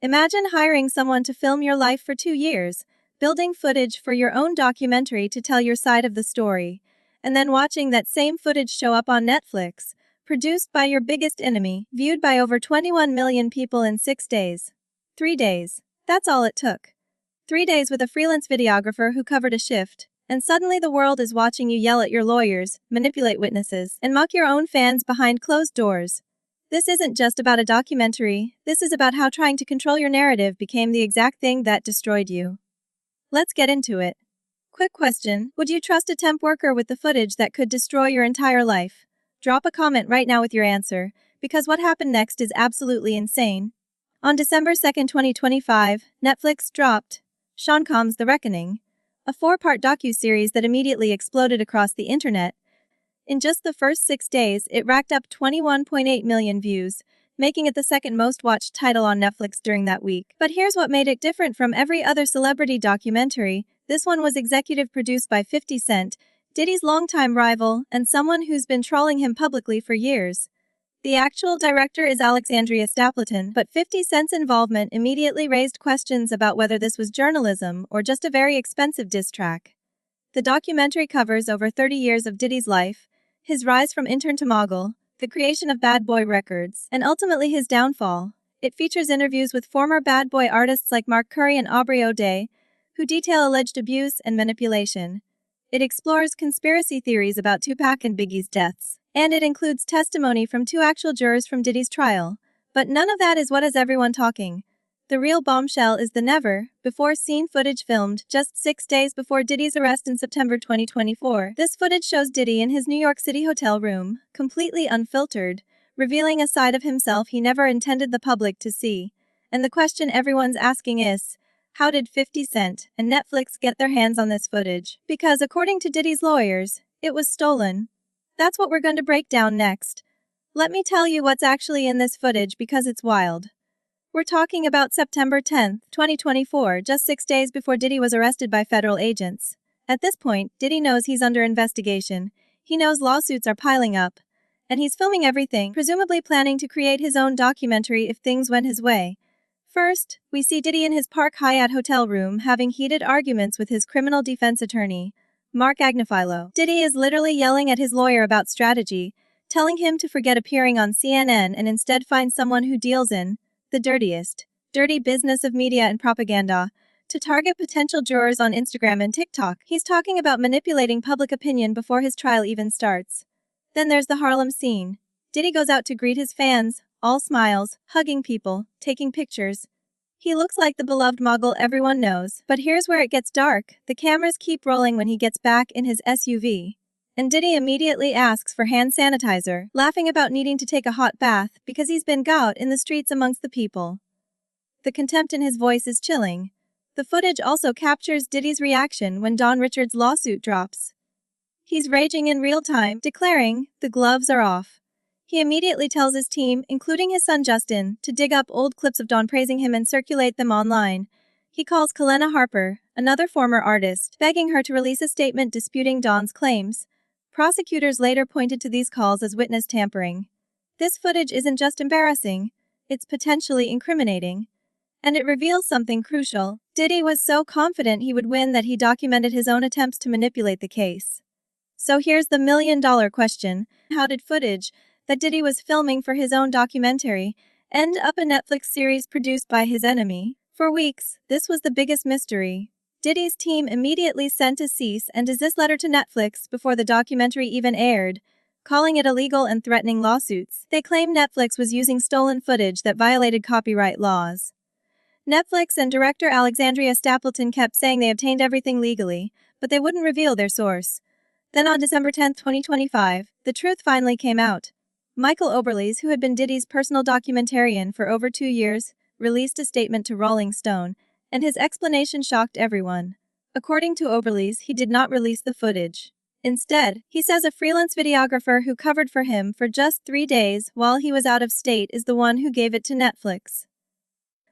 Imagine hiring someone to film your life for 2 years, building footage for your own documentary to tell your side of the story, and then watching that same footage show up on Netflix, produced by your biggest enemy, viewed by over 21 million people in 6 days. 3 days. That's all it took. 3 days with a freelance videographer who covered a shift, and suddenly the world is watching you yell at your lawyers, manipulate witnesses, and mock your own fans behind closed doors. This isn't just about a documentary, this is about how trying to control your narrative became the exact thing that destroyed you. Let's get into it. Quick question, would you trust a temp worker with the footage that could destroy your entire life? Drop a comment right now with your answer, because what happened next is absolutely insane. On December 2, 2025, Netflix dropped Sean Combs' The Reckoning, a 4-part docuseries that immediately exploded across the internet. In just the first 6 days, it racked up 21.8 million views, making it the second most watched title on Netflix during that week. But here's what made it different from every other celebrity documentary. This one was executive produced by 50 Cent, Diddy's longtime rival, and someone who's been trolling him publicly for years. The actual director is Alexandria Stapleton, but 50 Cent's involvement immediately raised questions about whether this was journalism or just a very expensive diss track. The documentary covers over 30 years of Diddy's life, his rise from intern to mogul, the creation of Bad Boy Records, and ultimately his downfall. It features interviews with former Bad Boy artists like Mark Curry and Aubrey, who detail alleged abuse and manipulation. It explores conspiracy theories about Tupac and Biggie's deaths, and it includes testimony from 2 actual jurors from Diddy's trial. But none of that is what has everyone talking. The real bombshell is the never-before-seen footage filmed just 6 days before Diddy's arrest in September 2024. This footage shows Diddy in his New York City hotel room, completely unfiltered, revealing a side of himself he never intended the public to see. And the question everyone's asking is, how did 50 Cent and Netflix get their hands on this footage? Because according to Diddy's lawyers, it was stolen. That's what we're going to break down next. Let me tell you what's actually in this footage because it's wild. We're talking about September 10, 2024, just 6 days before Diddy was arrested by federal agents. At this point, Diddy knows he's under investigation. He knows lawsuits are piling up. And he's filming everything, presumably planning to create his own documentary if things went his way. First, we see Diddy in his Park Hyatt hotel room having heated arguments with his criminal defense attorney, Marc Agnifilo. Diddy is literally yelling at his lawyer about strategy, telling him to forget appearing on CNN and instead find someone who deals in the dirty business of media and propaganda, to target potential jurors on Instagram and TikTok. He's talking about manipulating public opinion before his trial even starts. Then there's the Harlem scene. Diddy goes out to greet his fans, all smiles, hugging people, taking pictures. He looks like the beloved mogul everyone knows. But here's where it gets dark. The cameras keep rolling when he gets back in his SUV. And Diddy immediately asks for hand sanitizer, laughing about needing to take a hot bath because he's been out in the streets amongst the people. The contempt in his voice is chilling. The footage also captures Diddy's reaction when Don Richards' lawsuit drops. He's raging in real time, declaring, "The gloves are off." He immediately tells his team, including his son Justin, to dig up old clips of Don praising him and circulate them online. He calls Kalena Harper, another former artist, begging her to release a statement disputing Don's claims. Prosecutors later pointed to these calls as witness tampering. This footage isn't just embarrassing, it's potentially incriminating. And it reveals something crucial. Diddy was so confident he would win that he documented his own attempts to manipulate the case. So here's the million-dollar question. How did footage that Diddy was filming for his own documentary end up a Netflix series produced by his enemy? For weeks, this was the biggest mystery. Diddy's team immediately sent a cease and desist letter to Netflix before the documentary even aired, calling it illegal and threatening lawsuits. They claimed Netflix was using stolen footage that violated copyright laws. Netflix and director Alexandria Stapleton kept saying they obtained everything legally, but they wouldn't reveal their source. Then on December 10, 2025, the truth finally came out. Michael Aubrey, who had been Diddy's personal documentarian for over 2 years, released a statement to Rolling Stone, and his explanation shocked everyone. According to Aubrey, he did not release the footage. Instead, he says a freelance videographer who covered for him for just 3 days while he was out of state is the one who gave it to Netflix.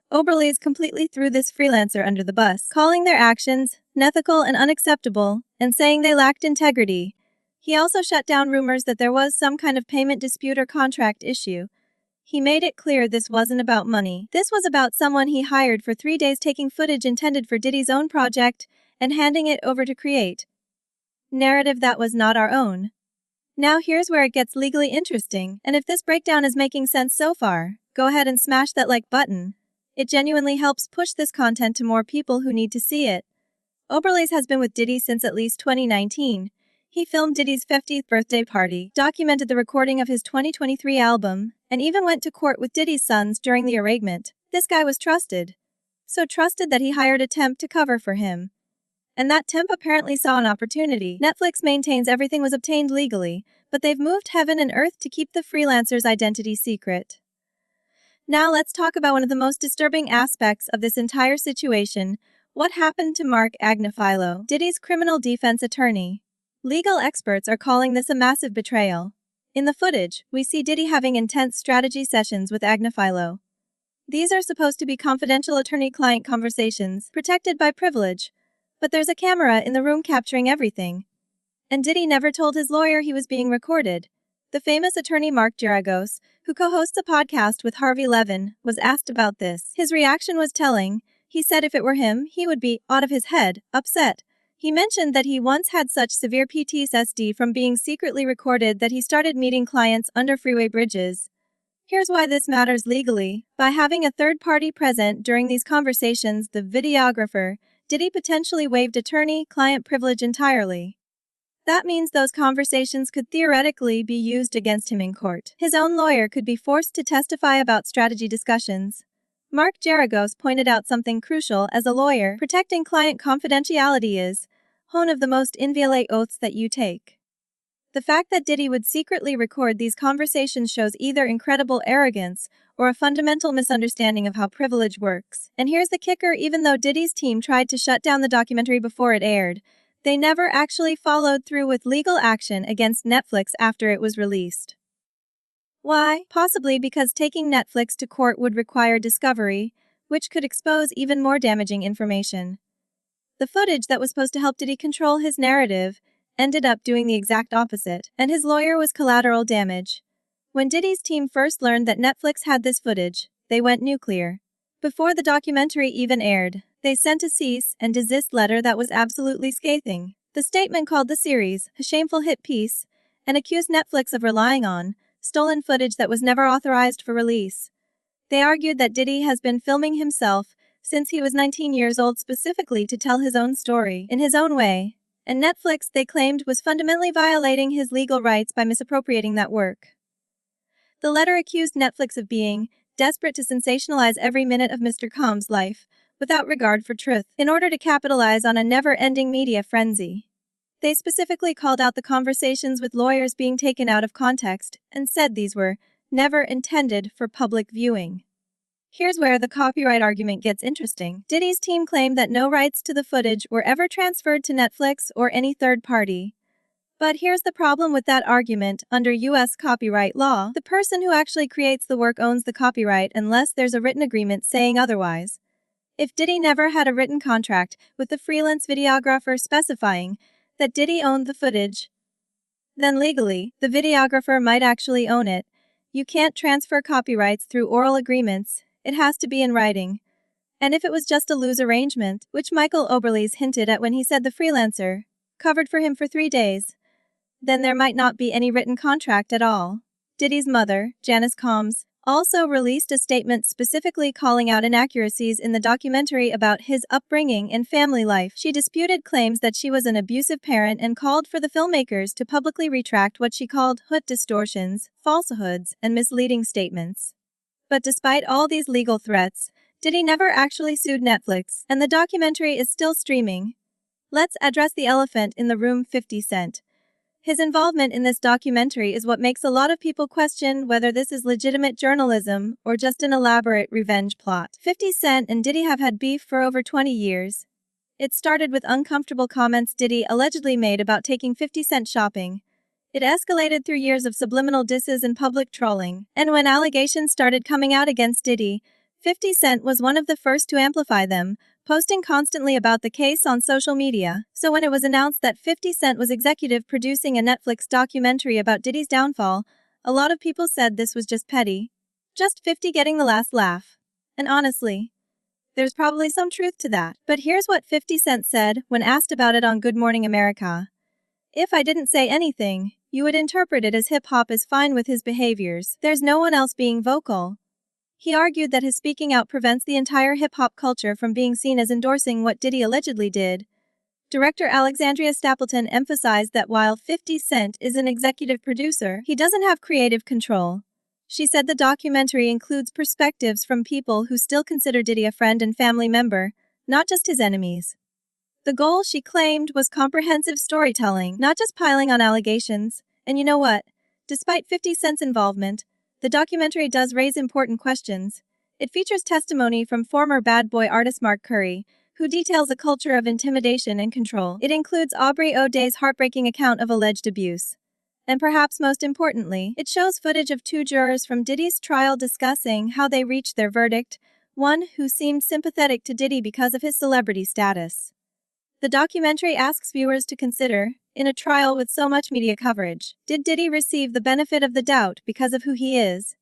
Aubrey completely threw this freelancer under the bus, calling their actions unethical and unacceptable, and saying they lacked integrity. He also shut down rumors that there was some kind of payment dispute or contract issue. He made it clear this wasn't about money. This was about someone he hired for 3 days taking footage intended for Diddy's own project and handing it over to create narrative that was not our own. Now here's where it gets legally interesting, and if this breakdown is making sense so far, go ahead and smash that like button. It genuinely helps push this content to more people who need to see it. Aubrey has been with Diddy since at least 2019. He filmed Diddy's 50th birthday party, documented the recording of his 2023 album, and even went to court with Diddy's sons during the arraignment. This guy was trusted. So trusted that he hired a temp to cover for him. And that temp apparently saw an opportunity. Netflix maintains everything was obtained legally, but they've moved heaven and earth to keep the freelancer's identity secret. Now let's talk about one of the most disturbing aspects of this entire situation. What happened to Marc Agnifilo, Diddy's criminal defense attorney? Legal experts are calling this a massive betrayal. In the footage, we see Diddy having intense strategy sessions with Agnifilo. These are supposed to be confidential attorney-client conversations, protected by privilege. But there's a camera in the room capturing everything. And Diddy never told his lawyer he was being recorded. The famous attorney Marc Agnifilo, who co-hosts a podcast with Harvey Levin, was asked about this. His reaction was telling. He said if it were him, he would be out of his head, upset. He mentioned that he once had such severe PTSD from being secretly recorded that he started meeting clients under freeway bridges. Here's why this matters legally. By having a third party present during these conversations, the videographer, Diddy potentially waived attorney-client privilege entirely. That means those conversations could theoretically be used against him in court. His own lawyer could be forced to testify about strategy discussions. Marc Agnifilo pointed out something crucial as a lawyer. Protecting client confidentiality is one of the most inviolate oaths that you take. The fact that Diddy would secretly record these conversations shows either incredible arrogance or a fundamental misunderstanding of how privilege works. And here's the kicker: even though Diddy's team tried to shut down the documentary before it aired, they never actually followed through with legal action against Netflix after it was released. Why? Possibly because taking Netflix to court would require discovery, which could expose even more damaging information. The footage that was supposed to help Diddy control his narrative ended up doing the exact opposite, and his lawyer was collateral damage. When Diddy's team first learned that Netflix had this footage, they went nuclear. Before the documentary even aired, they sent a cease and desist letter that was absolutely scathing. The statement called the series a shameful hit piece and accused Netflix of relying on stolen footage that was never authorized for release. They argued that Diddy has been filming himself since he was 19 years old specifically to tell his own story in his own way, and Netflix, they claimed, was fundamentally violating his legal rights by misappropriating that work. The letter accused Netflix of being desperate to sensationalize every minute of Mr. Combs' life without regard for truth in order to capitalize on a never-ending media frenzy. They specifically called out the conversations with lawyers being taken out of context and said these were never intended for public viewing. Here's where the copyright argument gets interesting. Diddy's team claimed that no rights to the footage were ever transferred to Netflix or any third party. But here's the problem with that argument. Under U.S. copyright law, the person who actually creates the work owns the copyright unless there's a written agreement saying otherwise. If Diddy never had a written contract with the freelance videographer specifying that Diddy owned the footage, then legally, the videographer might actually own it. You can't transfer copyrights through oral agreements. It has to be in writing. And if it was just a loose arrangement, which Michael Aubrey's hinted at when he said the freelancer covered for him for 3 days, then there might not be any written contract at all. Diddy's mother, Janice Combs, also released a statement specifically calling out inaccuracies in the documentary about his upbringing and family life. She disputed claims that she was an abusive parent and called for the filmmakers to publicly retract what she called hood distortions, falsehoods, and misleading statements. But despite all these legal threats, Diddy never actually sued Netflix, and the documentary is still streaming. Let's address the elephant in the room: 50 Cent. His involvement in this documentary is what makes a lot of people question whether this is legitimate journalism or just an elaborate revenge plot. 50 Cent and Diddy have had beef for over 20 years. It started with uncomfortable comments Diddy allegedly made about taking 50 Cent shopping. It escalated through years of subliminal disses and public trolling, and when allegations started coming out against Diddy, 50 Cent was one of the first to amplify them, posting constantly about the case on social media. So when it was announced that 50 Cent was executive producing a Netflix documentary about Diddy's downfall, a lot of people said this was just petty. Just 50 getting the last laugh. And honestly, there's probably some truth to that. But here's what 50 Cent said when asked about it on Good Morning America. "If I didn't say anything, you would interpret it as hip-hop is fine with his behaviors. There's no one else being vocal." He argued that his speaking out prevents the entire hip-hop culture from being seen as endorsing what Diddy allegedly did. Director Alexandria Stapleton emphasized that while 50 Cent is an executive producer, he doesn't have creative control. She said the documentary includes perspectives from people who still consider Diddy a friend and family member, not just his enemies. The goal, she claimed, was comprehensive storytelling, not just piling on allegations. And you know what? Despite 50 Cent's involvement, the documentary does raise important questions. It features testimony from former Bad Boy artist Mark Curry, who details a culture of intimidation and control. It includes Aubrey O'Day's heartbreaking account of alleged abuse. And perhaps most importantly, it shows footage of two jurors from Diddy's trial discussing how they reached their verdict, one who seemed sympathetic to Diddy because of his celebrity status. The documentary asks viewers to consider, in a trial with so much media coverage, did Diddy receive the benefit of the doubt because of who he is?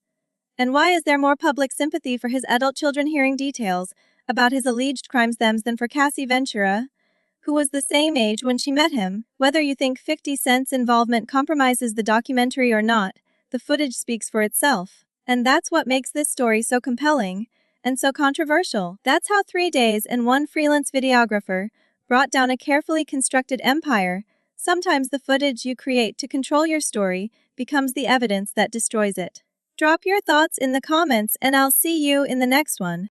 And why is there more public sympathy for his adult children hearing details about his alleged crimes than for Cassie Ventura, who was the same age when she met him? Whether you think 50 Cent's involvement compromises the documentary or not, the footage speaks for itself. And that's what makes this story so compelling and so controversial. That's how 3 days and one freelance videographer brought down a carefully constructed empire. Sometimes the footage you create to control your story becomes the evidence that destroys it. Drop your thoughts in the comments and I'll see you in the next one.